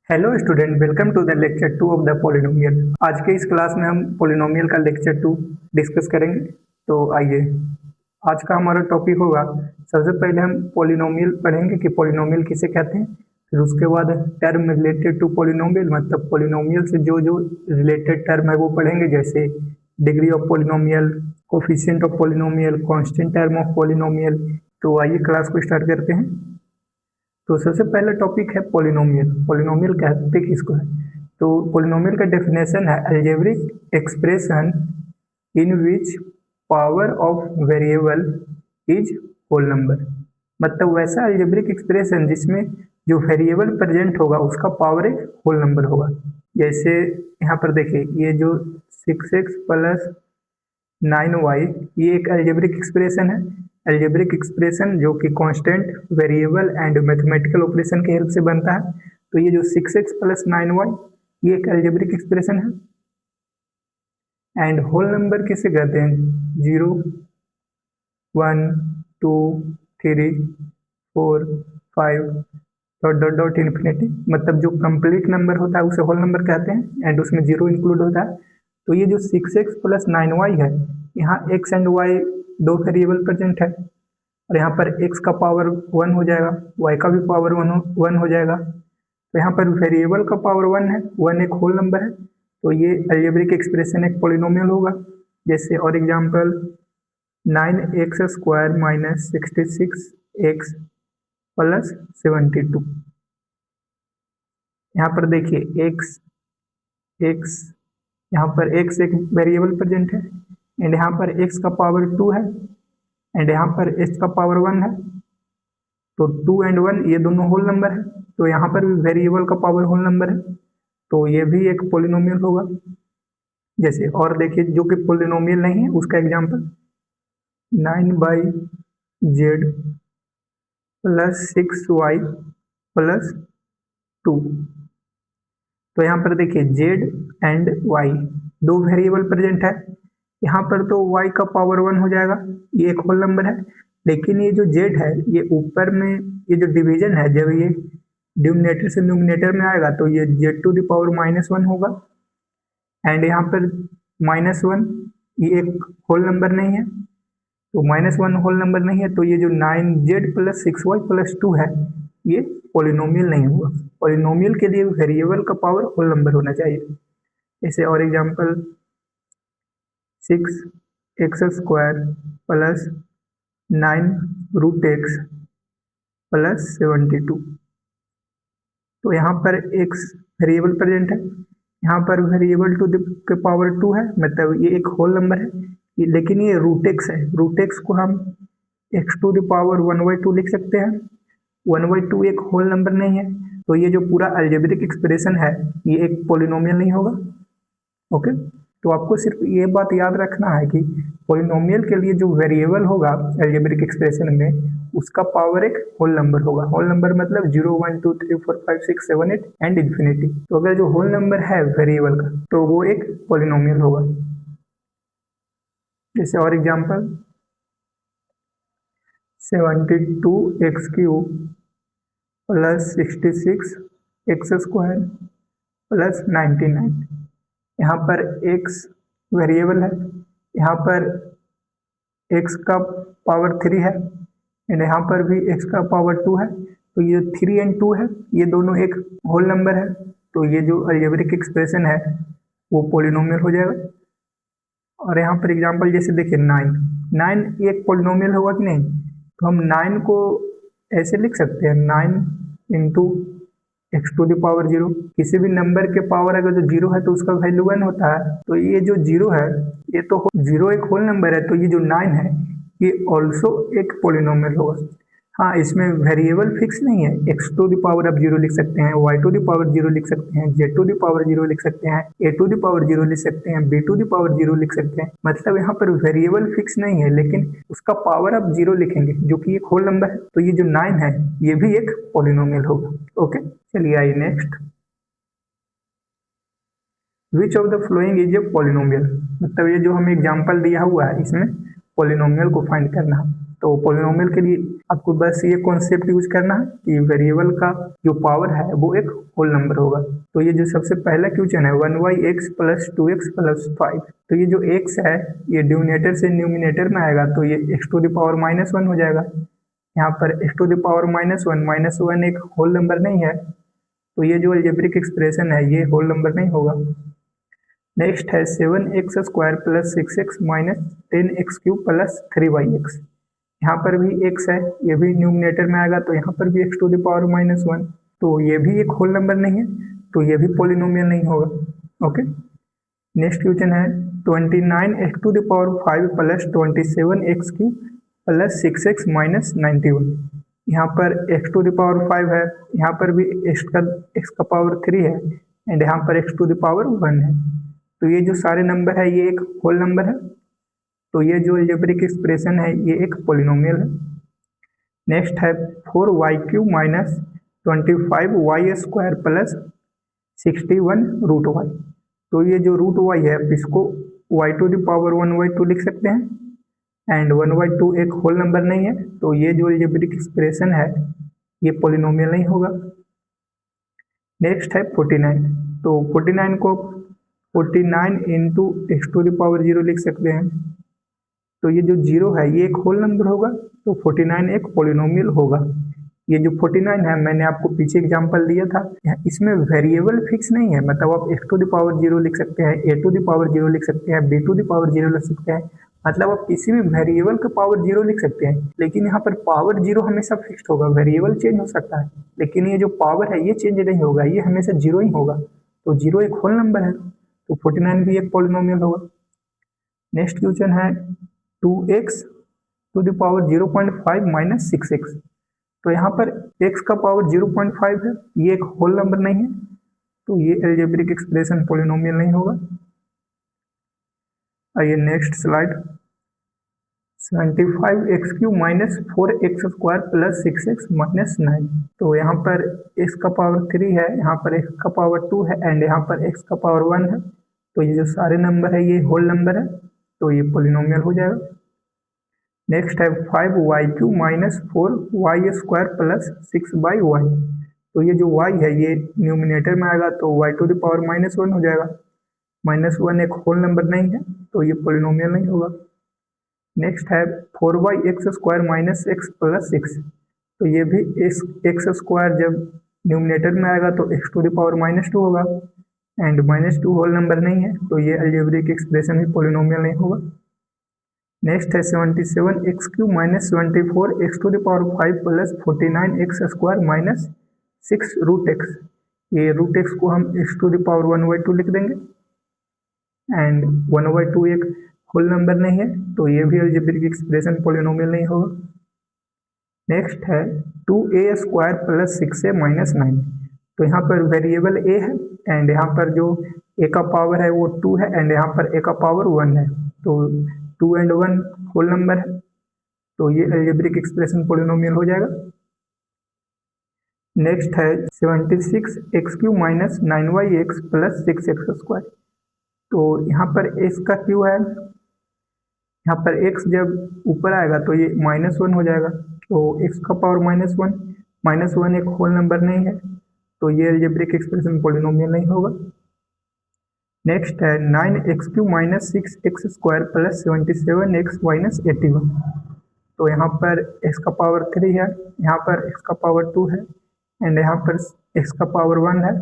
Hello student, welcome to the lecture 2 of the polynomial. आज के इस क्लास में हम पॉलिनोमियल का लेक्चर 2 डिस्कस करेंगे। तो आइए, आज का हमारा टॉपिक होगा। सबसे पहले हम पॉलिनोमियल पढ़ेंगे कि पॉलिनोमियल किसे कहते हैं। फिर उसके बाद टर्म रिलेटेड टू पॉलिनोमियल, मतलब पॉलिनोमियल से जो जो रिलेटेड टर्म है वो पढ़ेंगे, जैसे degree of polynomial, coefficient of polynomial, constant term of polynomial. तो आइए क्लास को स्टार्ट करते हैं। तो सबसे पहला टॉपिक है पॉलिनोमियल। पॉलिनोमियल कहते किसको है? तो पॉलिनोमियल का डेफिनेशन है algebraic expression in which power of variable is whole number. मतलब वैसा अलजेब्रिक एक्सप्रेशन जिसमें जो वेरिएबल प्रेजेंट होगा उसका पावर एक होल नंबर होगा। जैसे यहाँ पर देखिए, ये जो 6x प्लस 9y, ये एक अलजेब्रिक एक्सप्रेशन है। अलजेब्रिक एक्सप्रेशन जो कि constant, variable and mathematical operation के हेल्प से बनता है। तो ये जो 6x प्लस 9y, ये एक अलजेब्रिक एक्सप्रेशन है। एंड होल नंबर किसे कहते हैं? 0, 1, 2, 3, 4, 5 डॉट डॉट डॉट इन्फिनिटी। मतलब जो कंप्लीट नंबर होता है उसे होल नंबर कहते हैं, एंड उसमें 0 इंक्लूड होता है। तो ये जो 6x प्लस 9y है, यहाँ x एंड y दो वेरिएबल प्रेजेंट है, और यहाँ पर x का पावर 1 हो जाएगा, y का भी पावर 1 हो जाएगा। तो यहाँ पर वेरिएबल का पावर 1 है, 1 एक होल नंबर है। तो ये अलजेब्रिक एक्सप्रेशन एक पॉलिनोमियल होगा। जैसे और example, 9x square minus 66x plus 72। यहाँ पर देखिए x यहाँ पर x एक वेरिएबल प्रेजेंट है, एंड यहाँ पर x का पावर 2 है, एंड यहाँ पर x का पावर 1 है। तो 2 एंड 1 ये दोनों होल नंबर है, तो यहाँ पर भी वेरिएबल का पावर होल नंबर है। तो ये भी एक पॉलिनोमियल होगा। जैसे और देखिए, जो कि पॉलिनोमियल नहीं है उसका example, 9/z plus 6y plus 2। तो यहाँ पर देखिए z एंड y दो वेरिएबल प्रेजेंट है। यहाँ पर तो y का पावर 1 हो जाएगा, ये एक होल नंबर है। लेकिन ये जो z है, ये ऊपर में ये जो डिवीजन है, जब ये डिनोमिनेटर से न्यूमिनेटर में आएगा तो ये z⁻⁻1 होगा। एंड यहाँ पर -1, ये एक होल नंबर नहीं है, तो -1 होल नंबर नहीं है। तो ये जो 9z प्लस 6y प्लस 2 है, ये पॉलिनोमियल नहीं होगा। पॉलिनोमियल के लिए वेरिएबल का पावर होल नंबर होना चाहिए। जैसे और example, 6x square plus 9√x plus 72। तो यहाँ पर x वेरिएबल प्रेजेंट है, यहाँ पर वेरिएबल टू के पावर 2 है, मतलब ये एक होल नंबर है। लेकिन ये √x है, √x को हम x टू द पावर 1/2 लिख सकते हैं। 1/2 एक होल नंबर नहीं है, तो ये जो पूरा अलजेब्रिक एक्सप्रेशन है ये एक पॉलिनोमियल नहीं होगा। ओके, तो आपको सिर्फ ये बात याद रखना है कि पॉलिनोमियल के लिए जो वेरिएबल होगा अलजेब्रिक एक्सप्रेशन में, उसका पावर एक होल नंबर होगा। होल नंबर मतलब 0, 1, 2, 3, 4, 5, 6, 7, 8 एंड इन्फिनिटी। तो अगर जो होल नंबर है वेरिएबल का, तो वो एक पॉलिनोमियल होगा। जैसे और example, 72x³ plus 66x square plus 99। यहाँ पर x वेरिएबल है, यहाँ पर x का पावर 3 है, एंड यहाँ पर भी x का पावर 2 है। तो ये 3 एंड 2 है, ये दोनों एक होल नंबर है। तो ये जो अलजेब्रिक एक्सप्रेशन है वो पॉलिनोमियल हो जाएगा। और यहाँ पर एग्जांपल जैसे देखिए, 9 एक पॉलिनोमियल होगा कि नहीं? तो हम 9 को ऐसे लिख सकते हैं, 9 इंटू x⁻0। किसी भी नंबर के पावर अगर जो 0 है तो उसका वैल्यू 1 होता है। तो ये जो 0 है, ये तो 0 एक होल नंबर है, तो ये जो 9 है ये ऑल्सो एक पॉलिनोमियल होगा। हाँ, इसमें वेरिएबल फिक्स नहीं है। x⁻0 लिख सकते हैं, y⁻0 लिख सकते हैं, z⁻0 लिख सकते हैं, a⁻0 लिख सकते हैं, b⁻0 लिख सकते हैं। मतलब यहाँ पर वेरिएबल फिक्स नहीं है, लेकिन उसका पावर आप 0 लिखेंगे, जो कि एक होल नंबर है। तो ये जो 9 है ये भी एक पॉलिनोमियल होगा। ओके, चलिए आइए next. Which of the following is a polynomial. मतलब ये जो हमें एग्जाम्पल दिया हुआ है, इसमें पॉलिनोमियल को फाइंड करना है। तो पॉलिनोमियल के लिए आपको बस ये कॉन्सेप्ट यूज करना है कि वेरिएबल का जो पावर है वो एक होल नंबर होगा। तो ये जो सबसे पहला क्वेश्चन है 1y(x + 2x + 5), तो ये जो x है ये डिनोमिनेटर से न्यूमिनेटर में आएगा तो ये x⁻⁻1 हो जाएगा। यहाँ पर x⁻⁻1 एक होल नंबर नहीं है, तो ये जो अलजेब्रिक एक्सप्रेशन है ये होल नंबर नहीं होगा। नेक्स्ट है 7x² + 6x - 10x³ + 3yx। यहाँ पर भी x है, ये भी न्यूमिनेटर में आएगा तो यहाँ पर भी x⁻⁻1, तो ये भी एक होल नंबर नहीं है, तो ये भी पॉलिनोमियल नहीं होगा। ओके, नेक्स्ट क्वेश्चन है 29x⁵ + 27x³ + 6x - 91। यहाँ पर x⁵ है, यहाँ पर भी x का पावर 3 है एंड यहाँ पर x⁻1 है, तो ये जो सारे नंबर है ये एक होल नंबर है, तो ये जो अलजेब्रिक एक्सप्रेशन है ये एक पॉलिनोमियल है। नेक्स्ट है 4y³ - 25y² + 61√y। तो ये जो √y है इसको y⁻1/2 लिख सकते हैं एंड 1/2 एक होल नंबर नहीं है, तो ये जो अलजेब्रिक एक्सप्रेशन है ये पॉलिनोमियल नहीं होगा। नेक्स्ट है 49, तो 49 को 49 × x⁻0 लिख सकते हैं, तो ये जो 0 है ये एक होल नंबर होगा, तो 49 एक पॉलिनोमियल होगा। ये जो 49 है मैंने आपको पीछे एग्जांपल दिया था, इसमें वेरिएबल फिक्स नहीं है, मतलब आप x⁻0 लिख सकते हैं, a⁻0 लिख सकते हैं, b⁻0 लिख सकते हैं, मतलब आप किसी भी वेरिएबल का पावर 0 लिख सकते हैं, लेकिन यहाँ पर पावर 0 हमेशा फिक्स्ड होगा, वेरिएबल चेंज हो सकता है लेकिन ये जो पावर है ये चेंज नहीं होगा, ये हमेशा 0 ही होगा, तो 0 एक होल नंबर है, तो 49 भी एक पॉलिनोमियल होगा। नेक्स्ट क्वेश्चन है 2x⁵ - 6x, तो यहाँ पर x का पावर 0.5 है, ये एक होल नंबर नहीं है, तो ये अलजेब्रिक एक्सप्रेशन पॉलिनोमियल नहीं होगा। आइए next slide 75x³ - 4x² + 6x - 9, तो यहाँ पर x का पावर 3 है, यहाँ पर x का पावर 2 है एंड यहाँ पर x का पावर 1 है, तो ये जो सारे नंबर है ये होल नंबर है, तो ये पॉलिनोमियल हो जाएगा। नेक्स्ट है 5y³ - 4y² + 6y, तो ये जो y है ये न्यूमिनेटर में आएगा तो y⁻1 हो जाएगा, -1 एक होल नंबर नहीं है, तो ये पॉलिनोमियल नहीं होगा। नेक्स्ट है 4y² - x + 6, तो ये भी x² जब न्यूमिनेटर में आएगा तो x⁻2 होगा एंड -2 होल नंबर नहीं है, तो ये अलजेब्रिक एक्सप्रेशन भी पॉलिनोमियल नहीं होगा। नेक्स्ट है 77x³ - 74x⁵ + 49x² - 6√x, ये √x को हम x⁻1/2 लिख देंगे एंड 1/2 एक होल नंबर नहीं है, तो ये भी अलजेब्रिक एक्सप्रेशन पॉलिनोमियल नहीं होगा। नेक्स्ट है 2a² + 6a - 9, तो यहाँ पर वेरिएबल a है एंड यहाँ पर जो a का पावर है वो 2 है एंड यहाँ पर a का पावर 1 है, तो 2 एंड 1 होल नंबर है, तो ये अलजेब्रिक एक्सप्रेशन पॉलिनोमियल हो जाएगा। नेक्स्ट है 76x³ - 9yx + 6x², तो यहाँ पर x का क्यू है, यहाँ पर x जब ऊपर आएगा तो ये -1 हो जाएगा, तो x का पावर -1 एक होल नंबर नहीं है, तो ये अलजेब्रिक एक्सप्रेशन पॉलिनोमियल नहीं होगा। नेक्स्ट है 9x³ - 6x² + 77x - 81, तो यहाँ पर x का पावर 3 है, यहाँ पर x का पावर 2 है एंड यहाँ पर x का पावर 1 है,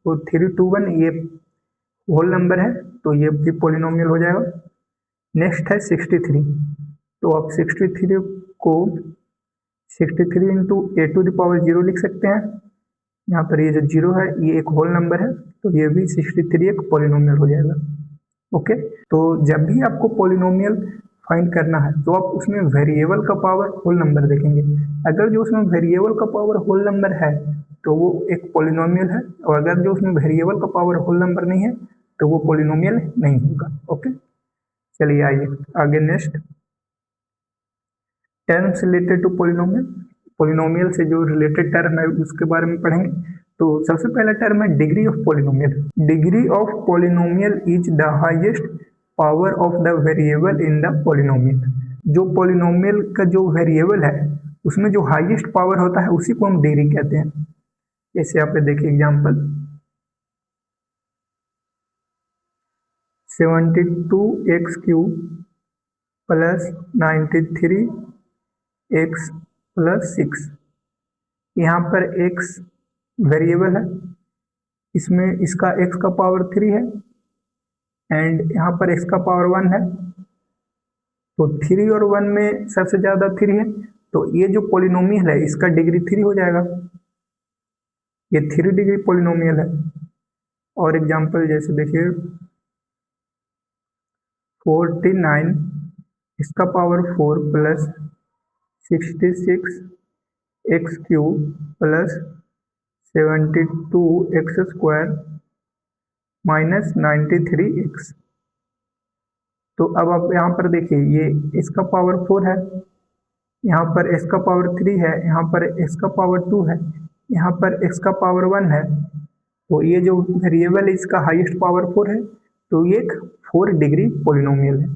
तो 3 2 1 ये होल नंबर है, तो ये भी पॉलिनोमियल हो जाएगा। नेक्स्ट है 63, तो आप 63 को 63 × a⁻0 लिख सकते हैं, यहाँ पर ये जो 0 है ये एक होल नंबर है, तो ये भी 63 एक पॉलिनोमियल हो जाएगा। ओके, तो जब भी आपको पॉलिनोमियल फाइंड करना है तो आप उसमें वेरिएबल का पावर होल नंबर देखेंगे, अगर जो उसमें वेरिएबल का पावर होल नंबर है तो वो एक पॉलिनोमियल है, और अगर जो उसमें वेरिएबल का पावर होल नंबर नहीं है तो वो पॉलिनोमियल नहीं होगा। ओके, चलिए आइए आगे next terms related to polynomial, polynomial से जो रिलेटेड टर्म है उसके बारे में पढ़ेंगे। तो सबसे पहला टर्म है degree of polynomial. Degree of polynomial is the highest power of the variable in the polynomial. जो पॉलिनोमियल का जो वेरिएबल है उसमें जो हाईएस्ट पावर होता है उसी को हम डिग्री कहते हैं। जैसे आप देखिए एग्जांपल 72x³ प्लस 93x+6। यहाँ पर x वेरिएबल है, इसमें इसका x का पावर 3 है एंड यहाँ पर x का पावर 1 है। तो 3 और 1 में सबसे ज़्यादा 3 है, तो ये जो पॉलिनोमियल है इसका डिग्री 3 हो जाएगा। ये 3 डिग्री पॉलिनोमियल है। और एग्जांपल जैसे देखिए 49 इसका power 4 plus 66x³ plus 72x² minus 93x। तो अब आप यहाँ पर देखिए ये इसका पावर 4 है, यहाँ पर x का पावर 3 है, यहाँ पर x का पावर 2 है, यहाँ पर x का पावर 1 है। तो ये जो वेरिएबल है इसका हाईएस्ट पावर 4 है, तो ये एक 4 डिग्री पॉलिनोमियल है।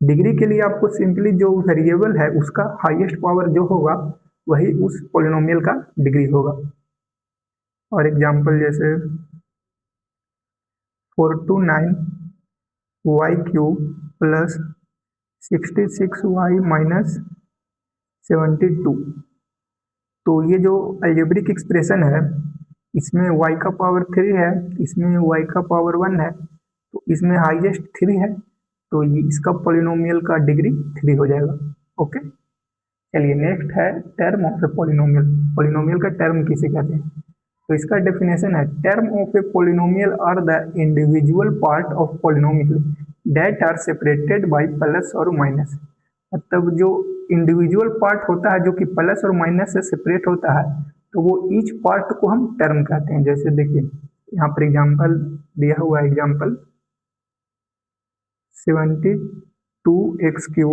डिग्री के लिए आपको सिंपली जो वेरिएबल है उसका हाईएस्ट पावर जो होगा वही उस पॉलिनोमियल का डिग्री होगा। और एग्जांपल जैसे 429y³ प्लस 66y माइनस 72। तो ये जो अलजेब्रिक एक्सप्रेशन है इसमें y का पावर 3 है, इसमें y का पावर 1 है, तो इसमें हाईएस्ट 3 है, तो ये इसका पॉलिनोमियल का डिग्री 3 हो जाएगा। ओके, चलिए नेक्स्ट है term of a polynomial. Polynomial का टर्म किसे कहते हैं? तो इसका डेफिनेशन है term of a polynomial are the individual part of polynomial that are separated by plus और माइनस। मतलब जो इंडिविजुअल पार्ट होता है जो कि प्लस और माइनस से सेपरेट होता है, तो वो ईच पार्ट को हम टर्म कहते हैं। जैसे देखिए यहाँ पर एग्जांपल दिया हुआ है, एग्जांपल 72x³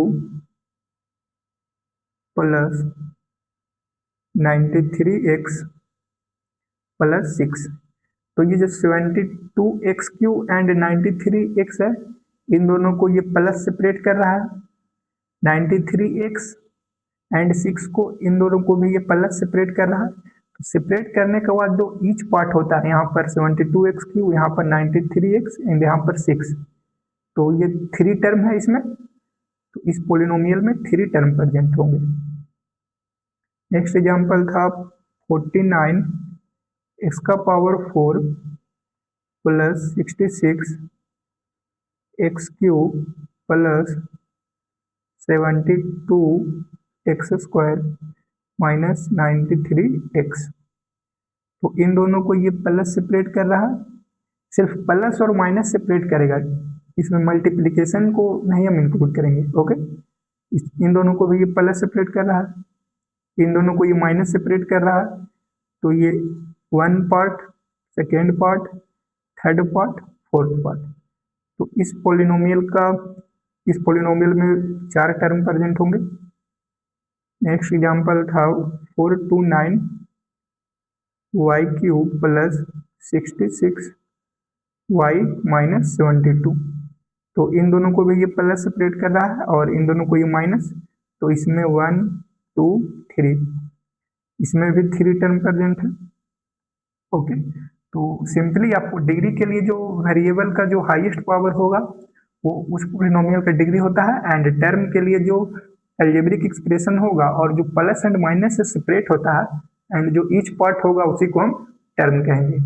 प्लस 93x+6। तो ये जो 72x³ एंड 93x है, इन दोनों को ये प्लस सेपरेट कर रहा है। 93x एंड 6 को, इन दोनों को भी ये प्लस सेपरेट कर रहा है। तो सेपरेट करने के बाद जो ईच पार्ट होता है, यहाँ पर 72x³, यहाँ पर 93x एंड यहाँ पर 6, तो ये 3 टर्म है इसमें। तो इस पॉलिनोमियल में 3 टर्म प्रेजेंट होंगे। नेक्स्ट एग्जांपल था 49 इसका power 4 plus 66x³ plus 72x² minus 93x। तो इन दोनों को ये प्लस सेपरेट कर रहा है, सिर्फ प्लस और माइनस सेपरेट करेगा, इसमें मल्टीप्लिकेशन को नहीं हम इंक्लूड करेंगे। ओके, इन दोनों को भी ये प्लस सेपरेट कर रहा है, इन दोनों को ये माइनस सेपरेट कर रहा है। तो ये 1 part, second part, third part, fourth part. तो इस पॉलिनोमियल में 4 टर्म प्रेजेंट होंगे। नेक्स्ट एग्जांपल था 429y³ प्लस 66y माइनस 72। तो इन दोनों को भी ये प्लस सेपरेट कर रहा है और इन दोनों को ये माइनस। तो इसमें 1 2 3, इसमें भी 3 टर्म प्रेजेंट है। ओके, तो सिंपली आपको डिग्री के लिए जो वेरिएबल का जो हाईएस्ट पावर होगा वो उस पॉलिनोमियल का डिग्री होता है, एंड टर्म के लिए जो अलजेब्रिक एक्सप्रेशन होगा और जो प्लस एंड माइनस से सेपरेट होता है एंड जो ईच पार्ट होगा उसी को हम टर्म कहेंगे।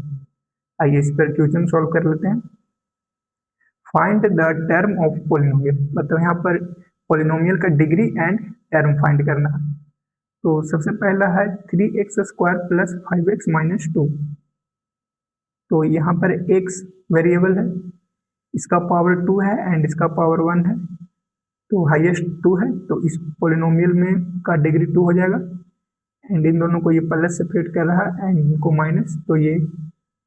आइए इस पर क्वेश्चन सॉल्व कर लेते हैं। Find the term of polynomial, मतलब यहाँ पर पॉलिनोमियल का डिग्री एंड टर्म फाइंड करना है। तो सबसे पहला है 3x² प्लस 5x माइनस 2। तो यहाँ पर x वेरिएबल है, इसका पावर 2 है एंड इसका पावर 1 है, तो हाईएस्ट 2 है, तो इस पॉलिनोमियल में का डिग्री 2 हो जाएगा। एंड इन दोनों को ये प्लस सेपरेट कर रहा है एंड इनको माइनस, तो ये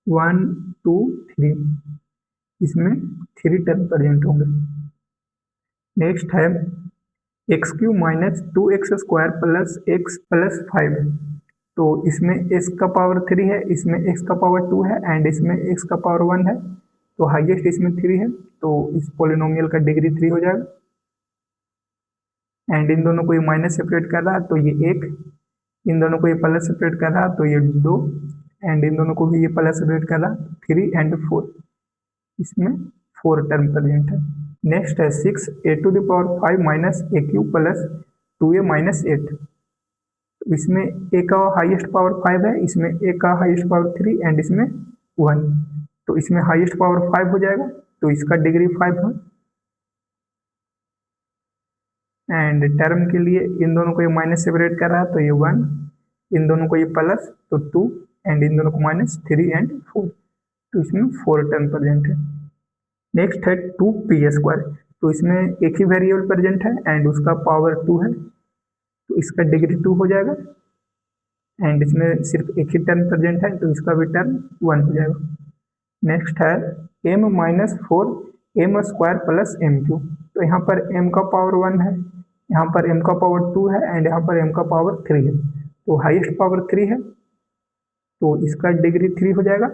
1 2 3, इसमें 3 टर्म प्रेजेंट होंगे। नेक्स्ट है x³ minus 2x² plus x plus 5। तो इसमें x का पावर 3 है, इसमें x का पावर 2 है एंड इसमें x का पावर 1 है, तो हाईएस्ट इसमें 3 है, तो इस पॉलिनोमियल का डिग्री 3 हो जाएगा। एंड इन दोनों को ये माइनस सेपरेट कर रहा है तो ये 1, इन दोनों को ये प्लस सेपरेट कर रहा है तो ये 2, एंड इन दोनों को भी ये प्लस सेपरेट कर रहा है 3 एंड 4, इसमें 4 टर्म प्रेजेंट है। नेक्स्ट है 6a⁵ minus a cube plus 2a minus 8। इसमें a का हाईएस्ट पावर 5 है, इसमें a का हाईएस्ट पावर 3 एंड इसमें 1, तो इसमें हाईएस्ट पावर 5 हो जाएगा तो इसका डिग्री 5 है। एंड टर्म के लिए इन दोनों को ये माइनस सेपरेट कर रहा है तो ये 1, इन दोनों को ये प्लस तो 2 एंड इन दोनों को माइनस 3 एंड 4, तो इसमें 4 टर्म प्रेजेंट है। नेक्स्ट है 2p², तो इसमें एक ही वेरिएबल प्रेजेंट है एंड उसका पावर 2 है तो इसका डिग्री 2 हो जाएगा, एंड इसमें सिर्फ एक ही टर्म प्रेजेंट है तो इसका भी टर्म 1 हो जाएगा। नेक्स्ट है m-4m² प्लस m³ तो यहाँ पर m का पावर 1 है, यहाँ पर m का पावर 2 है एंड यहाँ पर m का पावर 3 है, तो हाईएस्ट पावर 3 है तो इसका डिग्री 3 हो जाएगा,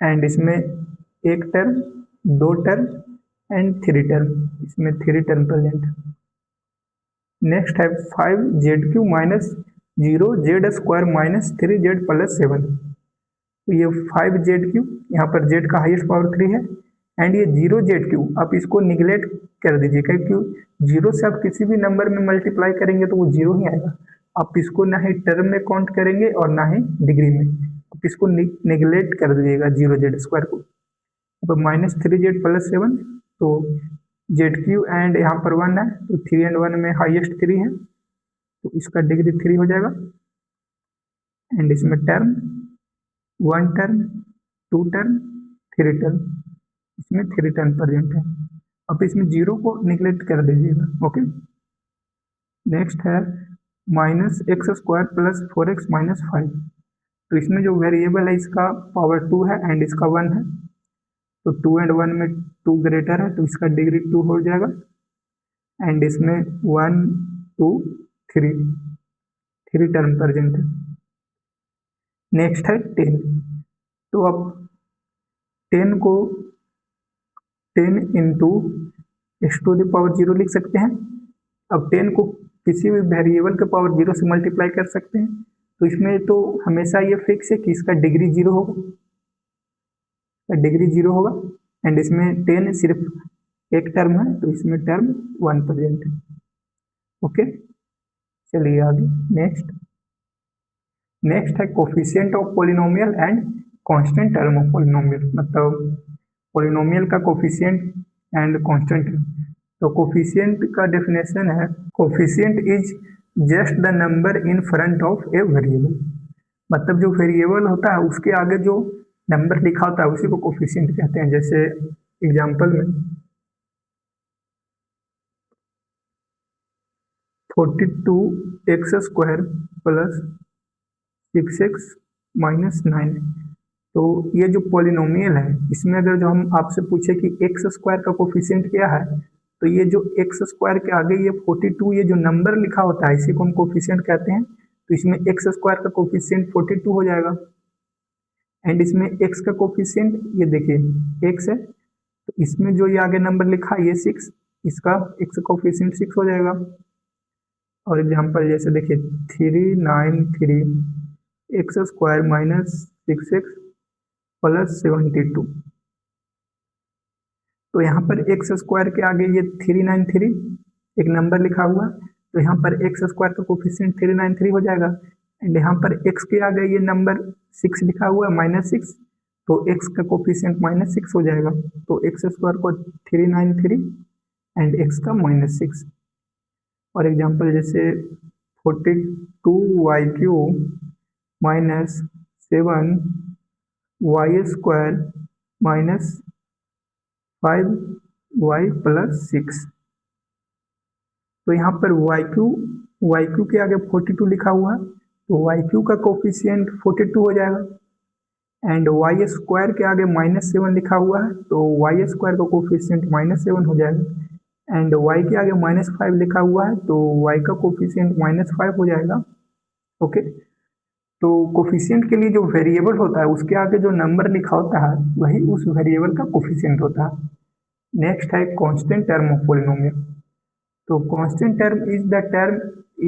एंड इसमें एक टर्म, 2 टर्म एंड 3 टर्म, इसमें 3 टर्म प्रेजेंट है। नेक्स्ट है 5z³ minus 0z² minus 3z plus 7, तो ये 5z³, यहाँ पर z का हाईएस्ट पावर 3 है एंड ये 0z³, आप इसको निगलेक्ट कर दीजिए क्योंकि 0 से आप किसी भी नंबर में मल्टीप्लाई करेंगे तो वो 0 ही आएगा, आप इसको ना ही टर्म में काउंट करेंगे और ना ही डिग्री में, आप इसको निगलेक्ट कर दीजिएगा 0z² को। अब माइनस 3z प्लस 7 तो z³ एंड यहाँ पर 1 है तो 3 एंड 1 में हाईएस्ट 3 है तो इसका डिग्री 3 हो जाएगा, एंड इसमें टर्म 1 टर्म, 2 टर्म, 3 टर्म, इसमें 3 टर्म प्रेजेंट है। अब इसमें 0 को निगलेक्ट कर दीजिएगा, ओके। नेक्स्ट है -x² प्लस 4x माइनस 5, तो इसमें जो वेरिएबल है इसका पावर 2 है एंड इसका 1 है, तो 2 एंड 1 में 2 ग्रेटर है तो इसका डिग्री 2 हो जाएगा, एंड इसमें 1 2 3 टर्म प्रेजेंट है। नेक्स्ट है 10, तो अब 10 को 10 इंटू x⁴ लिख सकते हैं। अब 10 को किसी भी वेरिएबल के पावर 0 से मल्टीप्लाई कर सकते हैं, तो इसमें तो हमेशा ये फिक्स है कि इसका डिग्री 0 होगा, डिग्री 0 होगा, एंड इसमें 10 सिर्फ एक टर्म है तो इसमें टर्म 1 प्रेजेंट है, ओके। चलिए आगे नेक्स्ट है coefficient of polynomial and constant term of polynomial, मतलब पॉलिनोमियल का कोफिशिएंट एंड कांस्टेंट। तो कोफिशिएंट का डेफिनेशन है coefficient is just the number in front of a variable, मतलब जो वेरिएबल होता है उसके आगे जो नंबर लिखा होता है उसी को कोफिशिएंट कहते हैं। जैसे एग्जांपल में 42x² प्लस 6x माइनस 9, तो ये जो पॉलिनोमियल है इसमें अगर जो हम आपसे पूछे कि x² का कोफिशिएंट क्या है, तो ये जो x² के आगे ये 42 ये जो नंबर लिखा होता है इसी को हम कोफिशिएंट कहते हैं, तो इसमें x² का कोफिशिएंट 42 हो जाएगा, एंड इसमें x का कोफिशिएंट ये देखिए x है, तो इसमें जो ये आगे नंबर लिखा है ये 6, इसका x का कोफिशिएंट 6 हो जाएगा। और एग्जांपल जैसे देखिए 393 x² माइनस 6x प्लस 72, तो यहाँ पर x² के आगे ये 393 एक नंबर लिखा हुआ, तो यहाँ पर x² का कोफिशिएंट 393 हो जाएगा, एंड यहाँ पर x के आगे ये नंबर 6 लिखा हुआ है -6, तो x का कोफिशिएंट -6 हो जाएगा, तो x² को 393 एंड x का -6। और एग्जांपल जैसे 42y³ minus 7y² minus 5y plus 6, तो यहाँ पर y³ के आगे 42 लिखा हुआ है, तो y³ का कोफिशिएंट 42 हो जाएगा, एंड y² के आगे -7 लिखा हुआ है, तो y² का कोफिशिएंट -7 हो जाएगा, एंड y के आगे -5 लिखा हुआ है, तो y का कोफिशिएंट -5 हो जाएगा, ओके। तो कोफिशिएंट के लिए जो वेरिएबल होता है उसके आगे जो नंबर लिखा होता है वही उस वेरिएबल का कोफिशिएंट होता है। नेक्स्ट है कांस्टेंट टर्म ऑफ पॉलिनोमियल, तो constant term is the term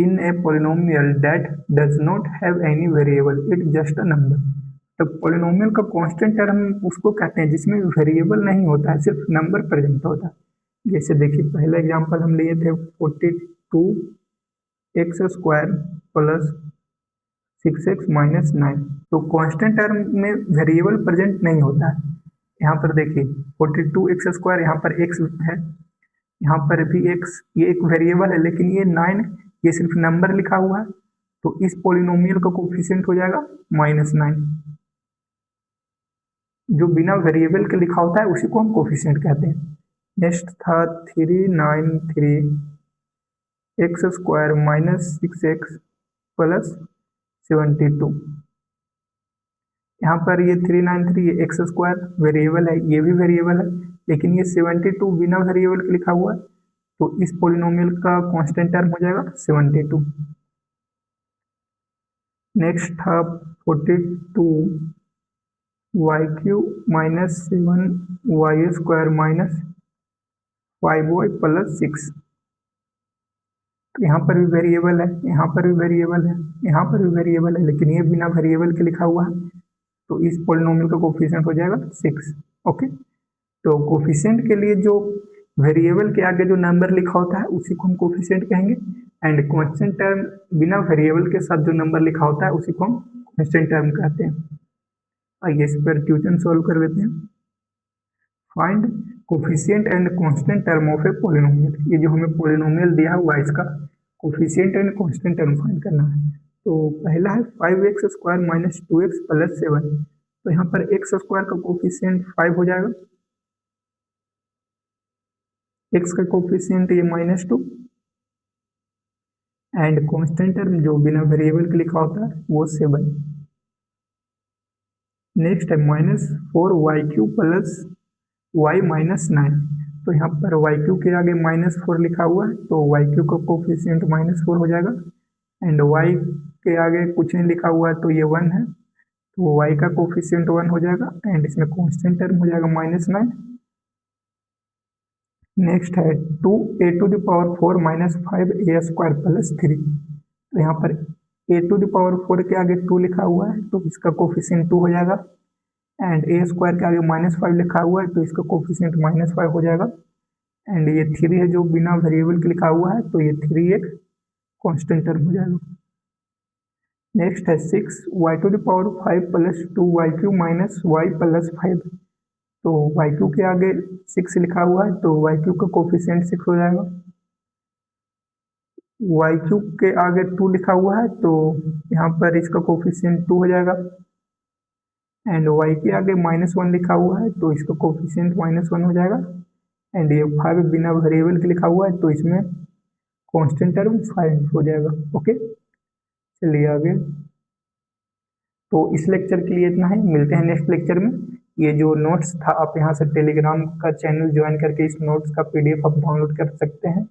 in a polynomial that does not have any variable, it just a number. तो पॉलिनोमियल का कांस्टेंट टर्म उसको कहते हैं जिसमें वेरिएबल नहीं होता है, सिर्फ नंबर प्रेजेंट होता है। जैसे देखिए पहला एग्जांपल हम लिए थे 42x² प्लस 6x माइनस 9। तो कांस्टेंट टर्म में वेरिएबल प्रेजेंट नहीं होता है। यहाँ पर देखिए 42x², यहाँ पर x है, यहाँ पर भी x, ये एक वेरिएबल है, लेकिन ये 9 ये सिर्फ नंबर लिखा हुआ है। तो इस पॉलिनोमियल का कोफिशिएंट हो जाएगा -9। जो बिना वेरिएबल के लिखा होता है उसी को हम कोफिशिएंट कहते हैं। नेक्स्ट था 393x² माइनस 6x प्लस 72। यहाँ पर ये 393 ये x² वेरिएबल है, ये भी वेरिएबल है, लेकिन ये 72 बिना वेरिएबल के लिखा हुआ है। तो इस पॉलिनोमियल का कांस्टेंट टर्म हो जाएगा 72। नेक्स्ट था 42y³ minus 7y² minus 5y plus 6। तो यहाँ पर भी वेरिएबल है, यहाँ पर भी वेरिएबल है, यहाँ पर भी वेरिएबल है, लेकिन ये बिना वेरिएबल के लिखा हुआ है। तो इस पॉलिनोमियल का कोफिशिएंट हो जाएगा 6। ओके, तो कोफिशिएंट के लिए जो वेरिएबल के आगे जो नंबर लिखा होता है उसी को हम कोफिशिएंट कहेंगे, एंड कांस्टेंट टर्म बिना वेरिएबल के साथ जो नंबर लिखा होता है उसी को हम कांस्टेंट टर्म कहते हैं। आइए इस पर क्वेश्चन सॉल्व कर लेते हैं। Find coefficient and constant term of a polynomial. ये जो हमें पॉलिनोमियल दिया हुआ है इसका coefficient and constant term find करना है। तो पहला है 5x² माइनस 2x प्लस 7। तो यहाँ पर x² का कोफिशिएंट 5 हो जाएगा, x का कोफिशिएंट ये -2, एंड कांस्टेंट टर्म जो बिना वेरिएबल के लिखा होता है वो 7। नेक्स्ट है -4y³ प्लस y माइनस 9। तो यहाँ पर y³ के आगे -4 लिखा हुआ है, तो y³ का कोफिशिएंट -4 हो जाएगा, एंड y के आगे कुछ नहीं लिखा हुआ है तो ये 1 है, तो y का कोफिशिएंट 1 हो जाएगा, एंड इसमें कांस्टेंट टर्म हो जाएगा -9। नेक्स्ट है 2a⁴ माइनस 5a² प्लस 3। तो यहाँ पर a⁴ के आगे 2 लिखा हुआ है, तो इसका कोफिशिएंट 2 हो जाएगा, एंड a² के आगे -5 लिखा हुआ है, तो इसका कोफिशिएंट -5 हो जाएगा, एंड ये 3 है जो बिना वेरिएबल के लिखा हुआ है, तो ये 3 एक कांस्टेंट टर्म हो जाएगा। नेक्स्ट है 6y⁵ plus 2y³ minus y plus 5। तो y³ के आगे 6 लिखा हुआ है, तो y³ का कोफिशिएंट 6 हो जाएगा। y³ के आगे 2 लिखा हुआ है, तो यहाँ पर इसका कोफिशिएंट 2 हो जाएगा, एंड y के आगे -1 लिखा हुआ है, तो इसका कोफिशिएंट -1 हो जाएगा, एंड ये 5 बिना वेरिएबल के लिखा हुआ है, तो इसमें कांस्टेंट टर्म 5 हो जाएगा। ओके, चलिए आगे। तो इस लेक्चर के लिए इतना ही, मिलते हैं नेक्स्ट लेक्चर में। ये जो नोट्स था आप यहाँ से टेलीग्राम का चैनल ज्वाइन करके इस नोट्स का PDF आप डाउनलोड कर सकते हैं।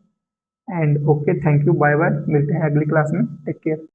And okay, thank you, bye bye, मिलते हैं अगली क्लास में, टेक केयर।